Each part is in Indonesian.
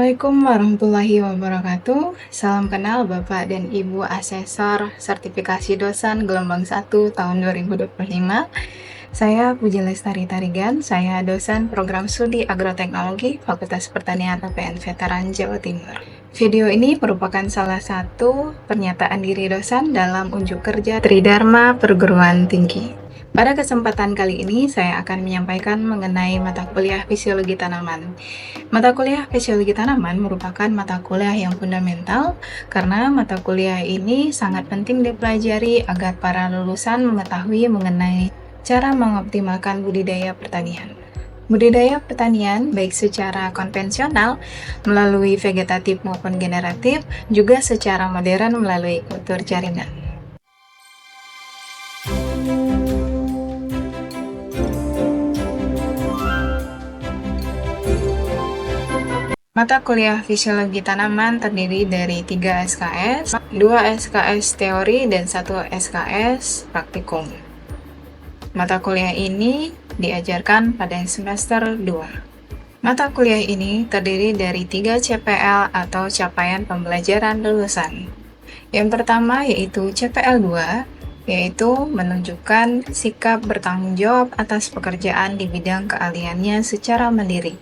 Assalamualaikum warahmatullahi wabarakatuh. Salam kenal Bapak dan Ibu Asesor Sertifikasi Dosen Gelombang 1 tahun 2025. Saya Puji Lestari Tarigan, saya dosen program studi agroteknologi Fakultas Pertanian UPN Veteran Jawa Timur. Video ini merupakan salah satu pernyataan diri dosen dalam unjuk kerja Tridharma Perguruan Tinggi. Pada kesempatan kali ini, saya akan menyampaikan mengenai mata kuliah Fisiologi Tanaman. Mata kuliah Fisiologi Tanaman merupakan mata kuliah yang fundamental karena mata kuliah ini sangat penting dipelajari agar para lulusan mengetahui mengenai cara mengoptimalkan budidaya pertanian. Budidaya pertanian baik secara konvensional melalui vegetatif maupun generatif, juga secara modern melalui kultur jaringan. Mata kuliah Fisiologi Tanaman terdiri dari 3 SKS, 2 SKS teori, dan 1 SKS praktikum. Mata kuliah ini diajarkan pada semester 2. Mata kuliah ini terdiri dari 3 CPL atau capaian pembelajaran lulusan. Yang pertama yaitu CPL 2, yaitu menunjukkan sikap bertanggung jawab atas pekerjaan di bidang keahliannya secara mandiri.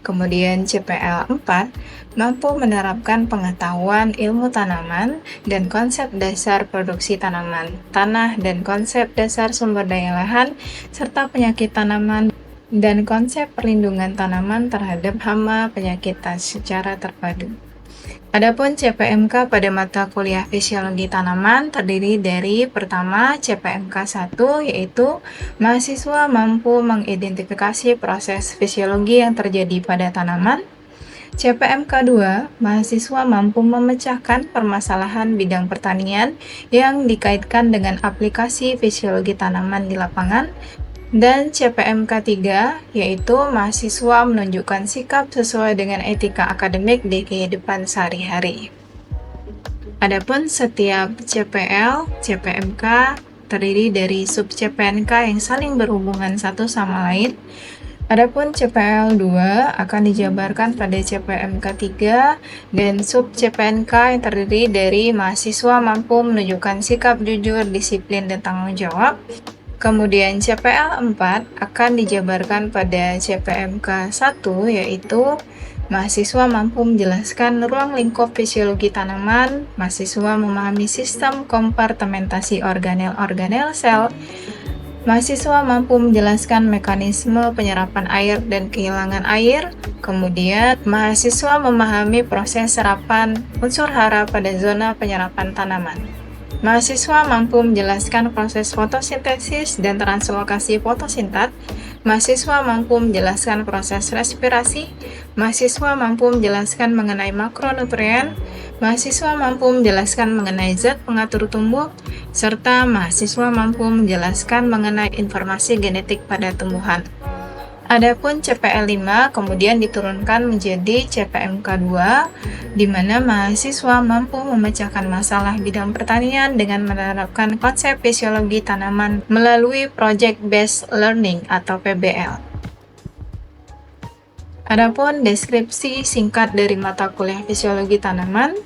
Kemudian CPL 4, mampu menerapkan pengetahuan ilmu tanaman dan konsep dasar produksi tanaman, tanah dan konsep dasar sumber daya lahan, serta penyakit tanaman dan konsep perlindungan tanaman terhadap hama penyakit secara terpadu. Adapun CPMK pada mata kuliah Fisiologi Tanaman terdiri dari pertama CPMK 1, yaitu mahasiswa mampu mengidentifikasi proses fisiologi yang terjadi pada tanaman. CPMK 2, mahasiswa mampu memecahkan permasalahan bidang pertanian yang dikaitkan dengan aplikasi fisiologi tanaman di lapangan. Dan CPMK 3, yaitu mahasiswa menunjukkan sikap sesuai dengan etika akademik di kehidupan sehari-hari. Adapun setiap CPL, CPMK terdiri dari sub CPNK yang saling berhubungan satu sama lain. Adapun CPL 2 akan dijabarkan pada CPMK 3 dan sub CPNK yang terdiri dari mahasiswa mampu menunjukkan sikap jujur, disiplin, dan tanggung jawab. Kemudian CPL 4 akan dijabarkan pada CPMK 1, yaitu mahasiswa mampu menjelaskan ruang lingkup fisiologi tanaman, mahasiswa memahami sistem kompartementasi organel-organel sel, mahasiswa mampu menjelaskan mekanisme penyerapan air dan kehilangan air, kemudian mahasiswa memahami proses serapan unsur hara pada zona penyerapan tanaman. Mahasiswa mampu menjelaskan proses fotosintesis dan translokasi fotosintat. Mahasiswa mampu menjelaskan proses respirasi. Mahasiswa mampu menjelaskan mengenai makronutrien. Mahasiswa mampu menjelaskan mengenai zat pengatur tumbuh. Serta mahasiswa mampu menjelaskan mengenai informasi genetik pada tumbuhan. Adapun CPL 5 kemudian diturunkan menjadi CPMK 2, di mana mahasiswa mampu memecahkan masalah bidang pertanian dengan menerapkan konsep fisiologi tanaman melalui Project Based Learning atau PBL. Adapun deskripsi singkat dari mata kuliah Fisiologi Tanaman,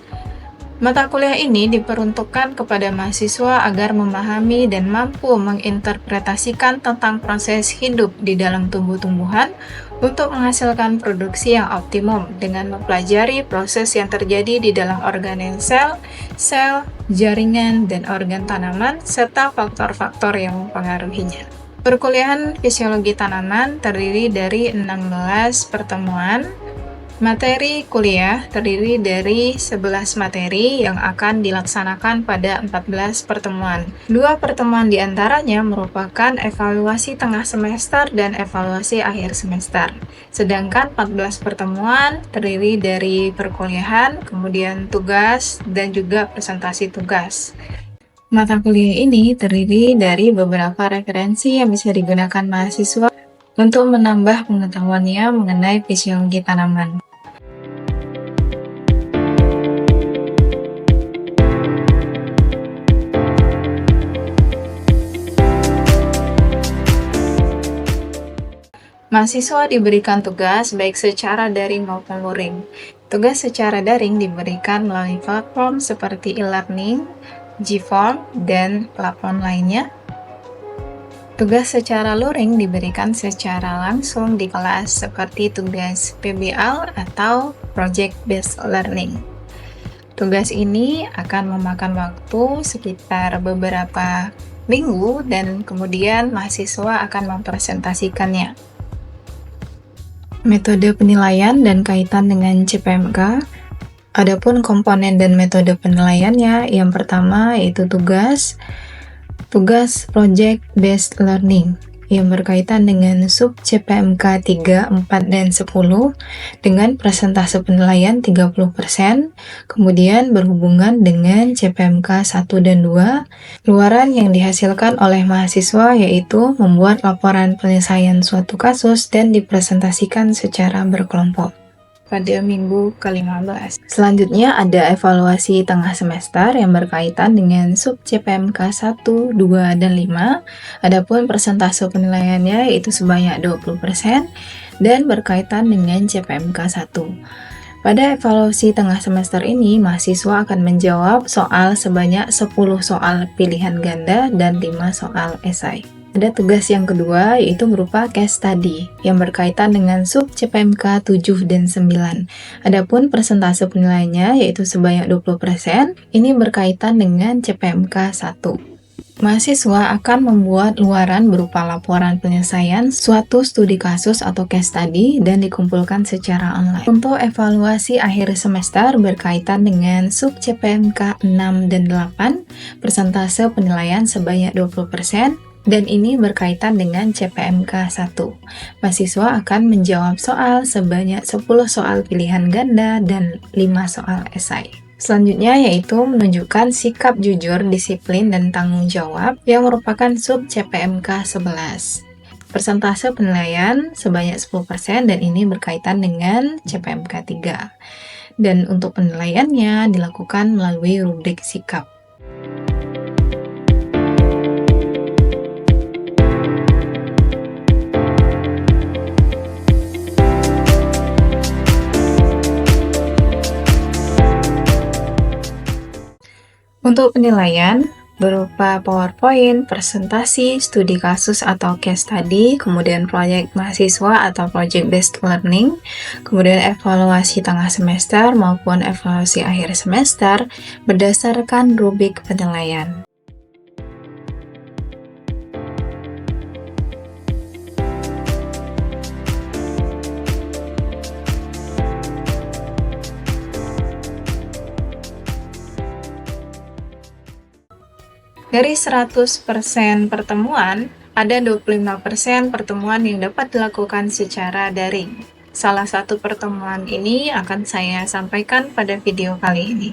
mata kuliah ini diperuntukkan kepada mahasiswa agar memahami dan mampu menginterpretasikan tentang proses hidup di dalam tumbuh-tumbuhan untuk menghasilkan produksi yang optimum dengan mempelajari proses yang terjadi di dalam organel sel, jaringan, dan organ tanaman, serta faktor-faktor yang mempengaruhinya. Perkuliahan Fisiologi Tanaman terdiri dari 16 pertemuan. Materi kuliah terdiri dari 11 materi yang akan dilaksanakan pada 14 pertemuan. 2 pertemuan diantaranya merupakan evaluasi tengah semester dan evaluasi akhir semester. Sedangkan 14 pertemuan terdiri dari perkuliahan, kemudian tugas, dan juga presentasi tugas. Mata kuliah ini terdiri dari beberapa referensi yang bisa digunakan mahasiswa untuk menambah pengetahuannya mengenai fisiologi tanaman. Mahasiswa diberikan tugas baik secara daring maupun luring. Tugas secara daring diberikan melalui platform seperti e-learning, Gform, dan platform lainnya. Tugas secara luring diberikan secara langsung di kelas seperti tugas PBL atau Project Based Learning. Tugas ini akan memakan waktu sekitar beberapa minggu dan kemudian mahasiswa akan mempresentasikannya. Metode penilaian dan kaitan dengan CPMK. Adapun komponen dan metode penilaiannya, yang pertama yaitu tugas Project Based Learning yang berkaitan dengan sub CPMK 3, 4, dan 10 dengan persentase penilaian 30%, kemudian berhubungan dengan CPMK 1 dan 2, luaran yang dihasilkan oleh mahasiswa yaitu membuat laporan penyelesaian suatu kasus dan dipresentasikan secara berkelompok pada minggu ke-15. Selanjutnya ada evaluasi tengah semester yang berkaitan dengan sub CPMK 1, 2, dan 5. Adapun persentase penilaiannya yaitu sebanyak 20% dan berkaitan dengan CPMK 1. Pada evaluasi tengah semester ini, mahasiswa akan menjawab soal sebanyak 10 soal pilihan ganda dan 5 soal esai. Ada tugas yang kedua, yaitu berupa case study, yang berkaitan dengan sub CPMK 7 dan 9. Adapun persentase penilaiannya, yaitu sebanyak 20%, ini berkaitan dengan CPMK 1. Mahasiswa akan membuat luaran berupa laporan penyelesaian suatu studi kasus atau case study dan dikumpulkan secara online. Untuk evaluasi akhir semester berkaitan dengan sub CPMK 6 dan 8, persentase penilaian sebanyak 20%, dan ini berkaitan dengan CPMK 1. Mahasiswa akan menjawab soal sebanyak 10 soal pilihan ganda dan 5 soal esai. Selanjutnya yaitu menunjukkan sikap jujur, disiplin, dan tanggung jawab yang merupakan sub CPMK 11. Persentase penilaian sebanyak 10% dan ini berkaitan dengan CPMK 3. Dan untuk penilaiannya dilakukan melalui rubrik sikap. Untuk penilaian, berupa PowerPoint, presentasi, studi kasus atau case study, kemudian proyek mahasiswa atau project based learning, kemudian evaluasi tengah semester maupun evaluasi akhir semester berdasarkan rubrik penilaian. Dari 100% pertemuan, ada 25% pertemuan yang dapat dilakukan secara daring. Salah satu pertemuan ini akan saya sampaikan pada video kali ini.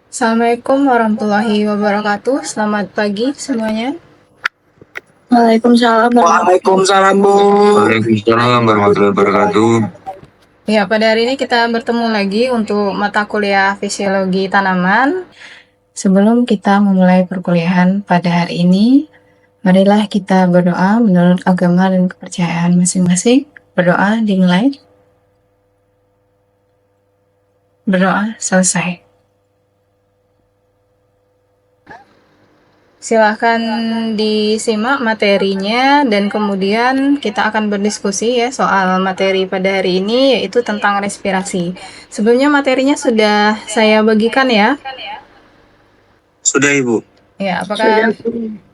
Assalamualaikum warahmatullahi wabarakatuh. Selamat pagi semuanya. Waalaikumsalam. Waalaikumsalam, Bu. Waalaikumsalam warahmatullahi wabarakatuh. Ya, pada hari ini kita bertemu lagi untuk mata kuliah fisiologi tanaman. Sebelum kita memulai perkuliahan pada hari ini, marilah kita berdoa menurut agama dan kepercayaan masing-masing. Berdoa dimulai. Berdoa selesai. Silahkan disimak materinya dan kemudian kita akan berdiskusi ya soal materi pada hari ini, yaitu tentang respirasi. Sebelumnya materinya sudah saya bagikan ya. Sudah, Ibu. Ya,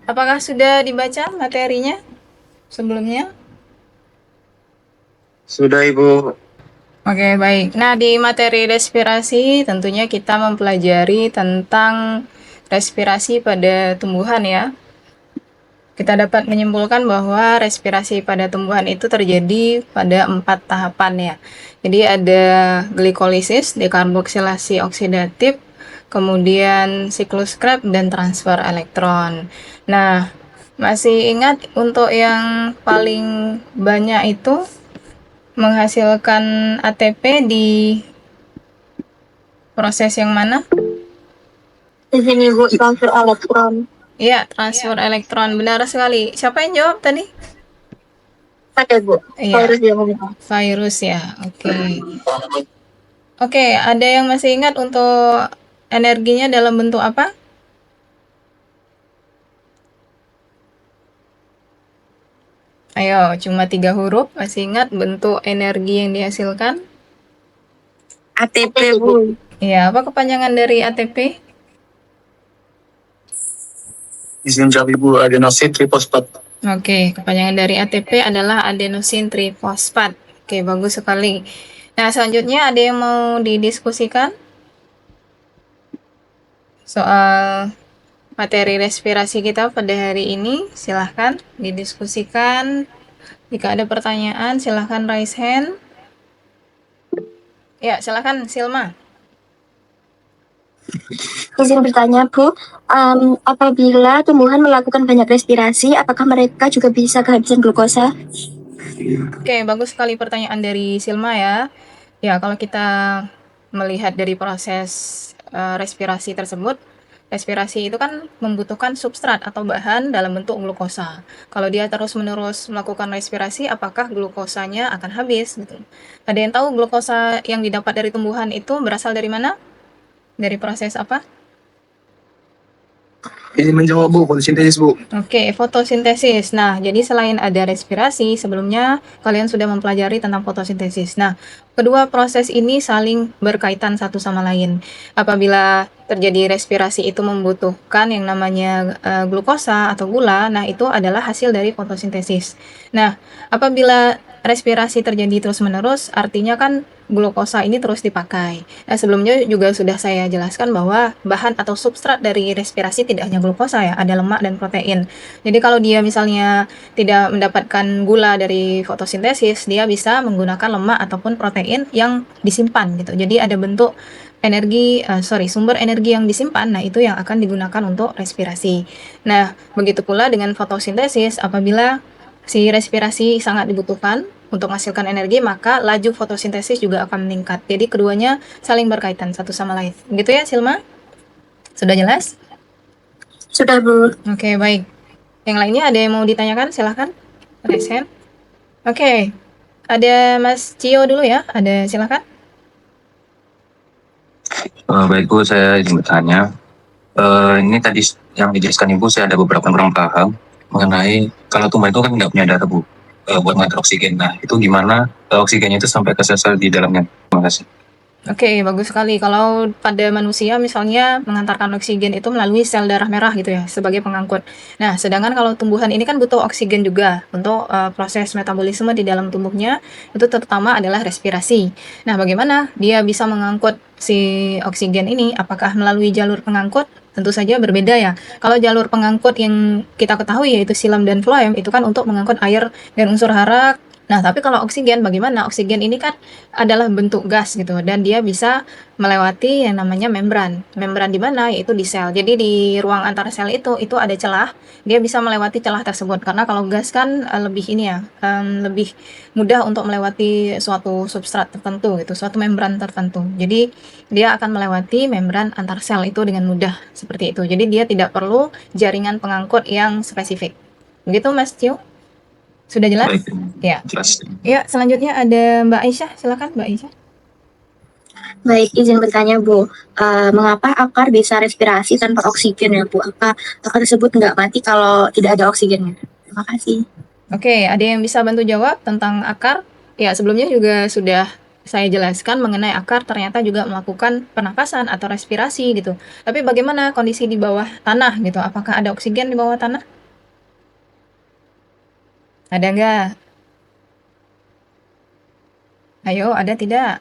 apakah sudah dibaca materinya sebelumnya? Sudah, Ibu. Oke, baik. Nah, di materi respirasi tentunya kita mempelajari tentang respirasi pada tumbuhan ya. Kita dapat menyimpulkan bahwa respirasi pada tumbuhan itu terjadi pada 4 tahapan ya. Jadi ada glikolisis, dekarboksilasi oksidatif, kemudian siklus Krebs dan transfer elektron. Nah, masih ingat untuk yang paling banyak itu menghasilkan ATP di proses yang mana? Di sini Bu, transfer elektron. Iya, transfer elektron. Benar sekali. Siapa yang jawab tadi? Ada Bu. Iya. Virus dia ngomong. Virus ya. Oke. Oke, ada yang masih ingat untuk energinya dalam bentuk apa? Ayo, cuma 3 huruf. Masih ingat bentuk energi yang dihasilkan? ATP Bu. Iya, apa kepanjangan dari ATP? Izin jawab Ibu, adenosin trifosfat. Oke, kepanjangan dari ATP adalah adenosine trifosfat. Oke, bagus sekali. Nah, selanjutnya ada yang mau didiskusikan? Soal materi respirasi kita pada hari ini, silahkan didiskusikan. Jika ada pertanyaan, silahkan raise hand. Ya, silahkan Silma. Izin bertanya Bu, apabila tumbuhan melakukan banyak respirasi, apakah mereka juga bisa kehabisan glukosa? Oke, bagus sekali pertanyaan dari Silma ya. Ya, kalau kita melihat dari proses respirasi tersebut, respirasi itu kan membutuhkan substrat atau bahan dalam bentuk glukosa. Kalau dia terus-menerus melakukan respirasi, apakah glukosanya akan habis gitu. Ada yang tahu glukosa yang didapat dari tumbuhan itu berasal dari mana? Dari proses apa? Izin menjawab Bu, fotosintesis Bu. Oke, fotosintesis. Nah, jadi selain ada respirasi, sebelumnya kalian sudah mempelajari tentang fotosintesis. Nah, kedua proses ini saling berkaitan satu sama lain. Apabila terjadi respirasi itu membutuhkan yang namanya glukosa atau gula, nah itu adalah hasil dari fotosintesis. Nah, apabila respirasi terjadi terus-menerus, artinya kan glukosa ini terus dipakai. Nah, sebelumnya juga sudah saya jelaskan bahwa bahan atau substrat dari respirasi tidak hanya glukosa ya, ada lemak dan protein. Jadi kalau dia misalnya tidak mendapatkan gula dari fotosintesis, dia bisa menggunakan lemak ataupun protein yang disimpan gitu. Jadi ada bentuk sumber energi yang disimpan, nah itu yang akan digunakan untuk respirasi. Nah, begitu pula dengan fotosintesis, apabila si respirasi sangat dibutuhkan untuk menghasilkan energi, maka laju fotosintesis juga akan meningkat. Jadi keduanya saling berkaitan satu sama lain. Gitu ya, Silma? Sudah jelas? Sudah Bu. Oke, baik. Yang lainnya ada yang mau ditanyakan? Silahkan. Raise hand. Oke. Ada Mas Cio dulu ya. Ada, silahkan. Baik Bu, saya izin bertanya. Ini tadi yang dijelaskan Ibu, saya ada beberapa kurang paham mengenai kalau tumbuh itu kan nggak punya darah Bu, buat mengatur oksigen. Nah, itu gimana oksigennya itu sampai ke sel-sel di dalamnya? Terima kasih. Oke, bagus sekali. Kalau pada manusia misalnya mengantarkan oksigen itu melalui sel darah merah gitu ya, sebagai pengangkut. Nah, sedangkan kalau tumbuhan ini kan butuh oksigen juga untuk proses metabolisme di dalam tubuhnya, itu terutama adalah respirasi. Nah, bagaimana dia bisa mengangkut si oksigen ini? Apakah melalui jalur pengangkut? Tentu saja berbeda ya. Kalau jalur pengangkut yang kita ketahui yaitu silam dan floem, itu kan untuk mengangkut air dan unsur hara. Nah, tapi kalau oksigen bagaimana? Oksigen ini kan adalah bentuk gas gitu dan dia bisa melewati yang namanya membran. Membran di mana? Yaitu di sel. Jadi di ruang antar sel itu ada celah. Dia bisa melewati celah tersebut karena kalau gas kan lebih ini ya, lebih mudah untuk melewati suatu substrat tertentu gitu, suatu membran tertentu. Jadi dia akan melewati membran antar sel itu dengan mudah seperti itu. Jadi dia tidak perlu jaringan pengangkut yang spesifik. Begitu Mas Cio? Sudah jelas? Baik, Ya. jelas. Ya, selanjutnya ada Mbak Aisyah. Silakan Mbak Aisyah. Baik, izin bertanya Bu, mengapa akar bisa respirasi tanpa oksigen ya Bu? Apa akar tersebut nggak mati kalau tidak ada oksigennya? Terima kasih. Oke, ada yang bisa bantu jawab tentang akar? Ya, sebelumnya juga sudah saya jelaskan mengenai akar ternyata juga melakukan pernapasan atau respirasi gitu. Tapi bagaimana kondisi di bawah tanah gitu? Apakah ada oksigen di bawah tanah? Ada nggak? Ayo, ada tidak?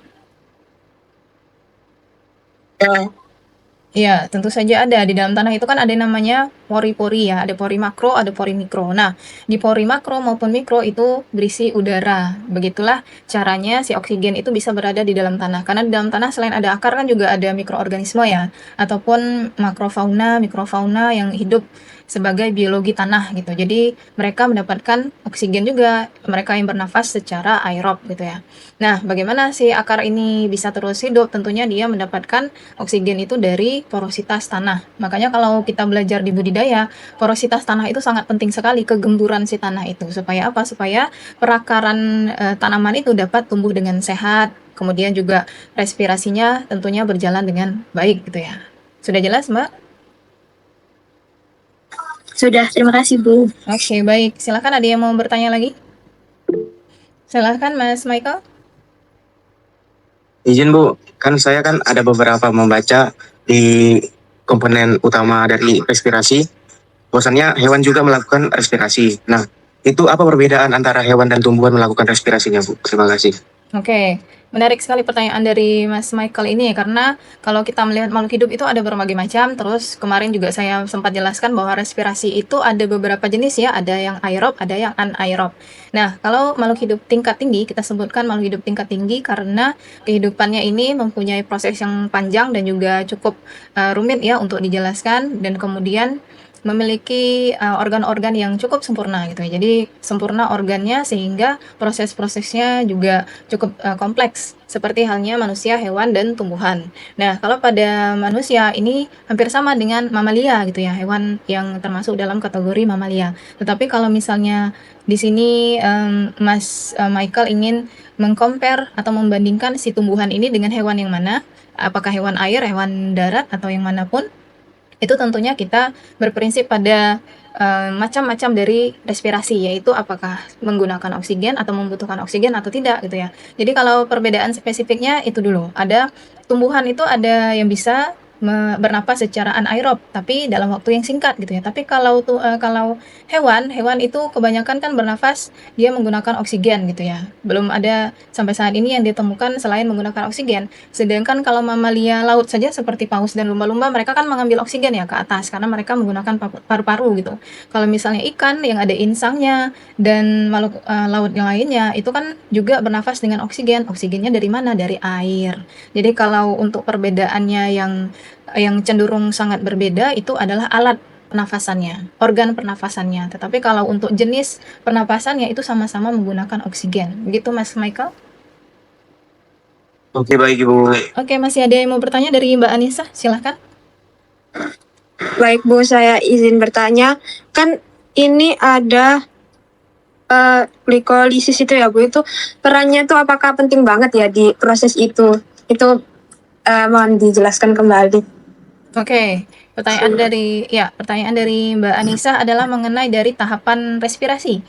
Iya, tentu saja ada. Di dalam tanah itu kan ada yang namanya pori-pori ya, ada pori makro, ada pori mikro. Nah, di pori makro maupun mikro itu berisi udara. Begitulah caranya si oksigen itu bisa berada di dalam tanah. Karena di dalam tanah selain ada akar kan juga ada mikroorganisme ya, ataupun makrofauna, mikrofauna yang hidup sebagai biologi tanah gitu. Jadi mereka mendapatkan oksigen juga, mereka yang bernafas secara aerob gitu ya. Nah, bagaimana si akar ini bisa terus hidup? Tentunya dia mendapatkan oksigen itu dari porositas tanah. Makanya kalau kita belajar di budidaya, porositas tanah itu sangat penting sekali, kegemburan si tanah itu. Supaya apa? Supaya perakaran tanaman itu dapat tumbuh dengan sehat, kemudian juga respirasinya tentunya berjalan dengan baik gitu ya. Sudah jelas, Mbak? Sudah, terima kasih Bu. Oke, baik. Silakan ada yang mau bertanya lagi? Silahkan Mas Michael. Izin Bu, kan saya kan ada beberapa membaca di komponen utama dari respirasi, bahwasannya hewan juga melakukan respirasi. Nah, itu apa perbedaan antara hewan dan tumbuhan melakukan respirasinya Bu? Terima kasih. Oke, menarik sekali pertanyaan dari Mas Michael ini karena kalau kita melihat makhluk hidup itu ada berbagai macam. Terus kemarin juga saya sempat jelaskan bahwa respirasi itu ada beberapa jenis ya, ada yang aerob, ada yang anaerob. Nah, kalau makhluk hidup tingkat tinggi kita sebutkan makhluk hidup tingkat tinggi karena kehidupannya ini mempunyai proses yang panjang dan juga cukup rumit ya untuk dijelaskan dan kemudian memiliki organ-organ yang cukup sempurna gitu ya. Jadi sempurna organnya sehingga proses-prosesnya juga cukup kompleks seperti halnya manusia, hewan dan tumbuhan. Nah, kalau pada manusia ini hampir sama dengan mamalia gitu ya, hewan yang termasuk dalam kategori mamalia. Tetapi kalau misalnya di sini Mas Michael ingin mengcompare atau membandingkan si tumbuhan ini dengan hewan yang mana, apakah hewan air, hewan darat atau yang manapun, itu tentunya kita berprinsip pada macam-macam dari respirasi, yaitu apakah menggunakan oksigen atau membutuhkan oksigen atau tidak gitu ya. Jadi kalau perbedaan spesifiknya itu dulu, ada tumbuhan itu ada yang bisa bernapas secara anaerob tapi dalam waktu yang singkat gitu ya. Tapi kalau hewan itu kebanyakan kan bernafas dia menggunakan oksigen gitu ya. Belum ada sampai saat ini yang ditemukan selain menggunakan oksigen. Sedangkan kalau mamalia laut saja seperti paus dan lumba-lumba mereka kan mengambil oksigen ya ke atas karena mereka menggunakan paru-paru gitu. Kalau misalnya ikan yang ada insangnya dan makhluk laut yang lainnya itu kan juga bernafas dengan oksigen. Oksigennya dari mana? Dari air. Jadi kalau untuk perbedaannya yang cenderung sangat berbeda itu adalah alat pernafasannya, organ pernafasannya. Tetapi kalau untuk jenis pernapasannya itu sama-sama menggunakan oksigen. Begitu Mas Michael? Oke, baik Ibu. Oke, masih ada yang mau bertanya dari Mbak Anissa? Silahkan. Baik Bu, saya izin bertanya. Kan ini ada glikolisis itu ya Bu, itu perannya itu apakah penting banget ya di proses itu? Itu mohon dijelaskan kembali. Oke, pertanyaan dari Mbak Anissa adalah mengenai dari tahapan respirasi.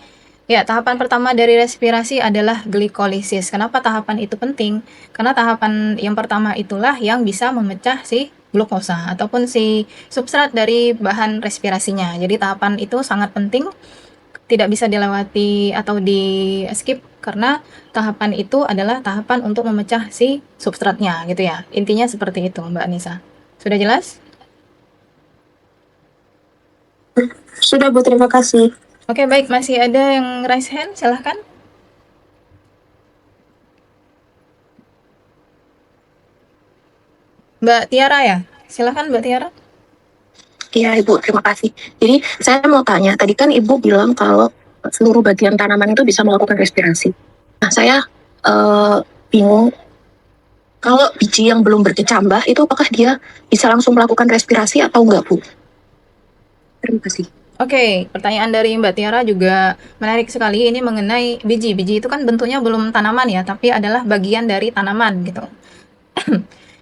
Ya, tahapan pertama dari respirasi adalah glikolisis. Kenapa tahapan itu penting? Karena tahapan yang pertama itulah yang bisa memecah si glukosa ataupun si substrat dari bahan respirasinya. Jadi tahapan itu sangat penting, tidak bisa dilewati atau di skip karena tahapan itu adalah tahapan untuk memecah si substratnya gitu ya. Intinya seperti itu, Mbak Anissa. Sudah jelas? Sudah Bu, terima kasih. Oke, baik. Masih ada yang raise hand? Silahkan. Mbak Tiara ya? Silahkan Mbak Tiara. Iya Ibu, terima kasih. Jadi saya mau tanya, tadi kan Ibu bilang kalau seluruh bagian tanaman itu bisa melakukan respirasi. Nah saya bingung, kalau biji yang belum berkecambah itu apakah dia bisa langsung melakukan respirasi atau enggak Bu? Terima kasih. Oke, pertanyaan dari Mbak Tiara juga menarik sekali. Ini mengenai biji. Biji itu kan bentuknya belum tanaman ya, tapi adalah bagian dari tanaman gitu.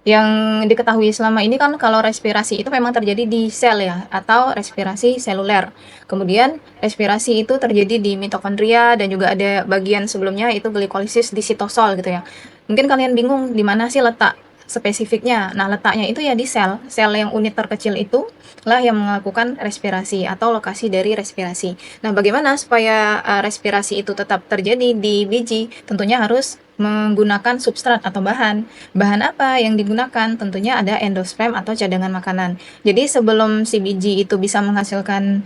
Yang diketahui selama ini kan kalau respirasi itu memang terjadi di sel ya, atau respirasi seluler. Kemudian respirasi itu terjadi di mitokondria dan juga ada bagian sebelumnya itu glikolisis di sitosol gitu ya. Mungkin kalian bingung di mana sih letak spesifiknya. Nah, letaknya itu ya di sel yang unit terkecil itu lah yang melakukan respirasi atau lokasi dari respirasi. Nah, bagaimana supaya respirasi itu tetap terjadi di biji? Tentunya harus menggunakan substrat atau bahan. Bahan apa yang digunakan? Tentunya ada endosperm atau cadangan makanan. Jadi sebelum si biji itu bisa menghasilkan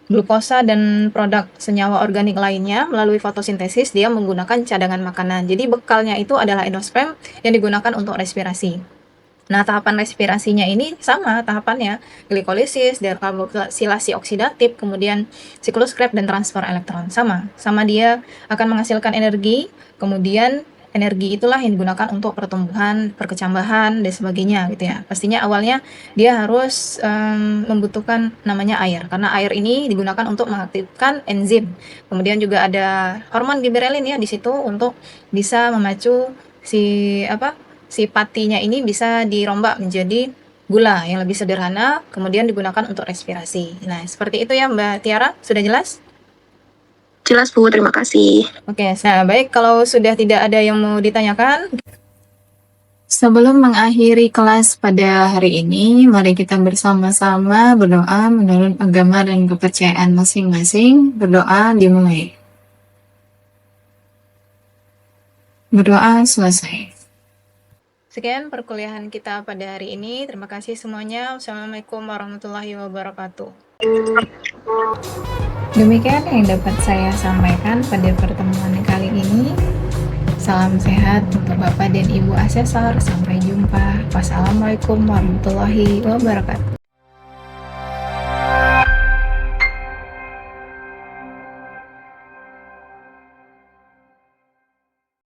glukosa dan produk senyawa organik lainnya melalui fotosintesis, dia menggunakan cadangan makanan. Jadi bekalnya itu adalah endosperm yang digunakan untuk respirasi. Nah, tahapan respirasinya ini sama tahapannya, glikolisis, dekarboksilasi oksidatif, kemudian siklus Krebs dan transfer elektron, sama dia akan menghasilkan energi, kemudian energi itulah yang digunakan untuk pertumbuhan, perkecambahan, dan sebagainya gitu ya. Pastinya awalnya dia harus membutuhkan namanya air, karena air ini digunakan untuk mengaktifkan enzim. Kemudian juga ada hormon giberelin ya di situ untuk bisa memacu si patinya ini bisa dirombak menjadi gula yang lebih sederhana, kemudian digunakan untuk respirasi. Nah, seperti itu ya Mbak Tiara, sudah jelas? Jelas Bu, terima kasih. Oke, nah baik, kalau sudah tidak ada yang mau ditanyakan, sebelum mengakhiri kelas pada hari ini, mari kita bersama-sama berdoa menurut agama dan kepercayaan masing-masing. Berdoa dimulai. Berdoa selesai. Sekian perkuliahan kita pada hari ini. Terima kasih semuanya. Wassalamualaikum warahmatullahi wabarakatuh. Demikian yang dapat saya sampaikan pada pertemuan kali ini. Salam sehat untuk Bapak dan Ibu asesor. Sampai jumpa. Wassalamualaikum warahmatullahi wabarakatuh.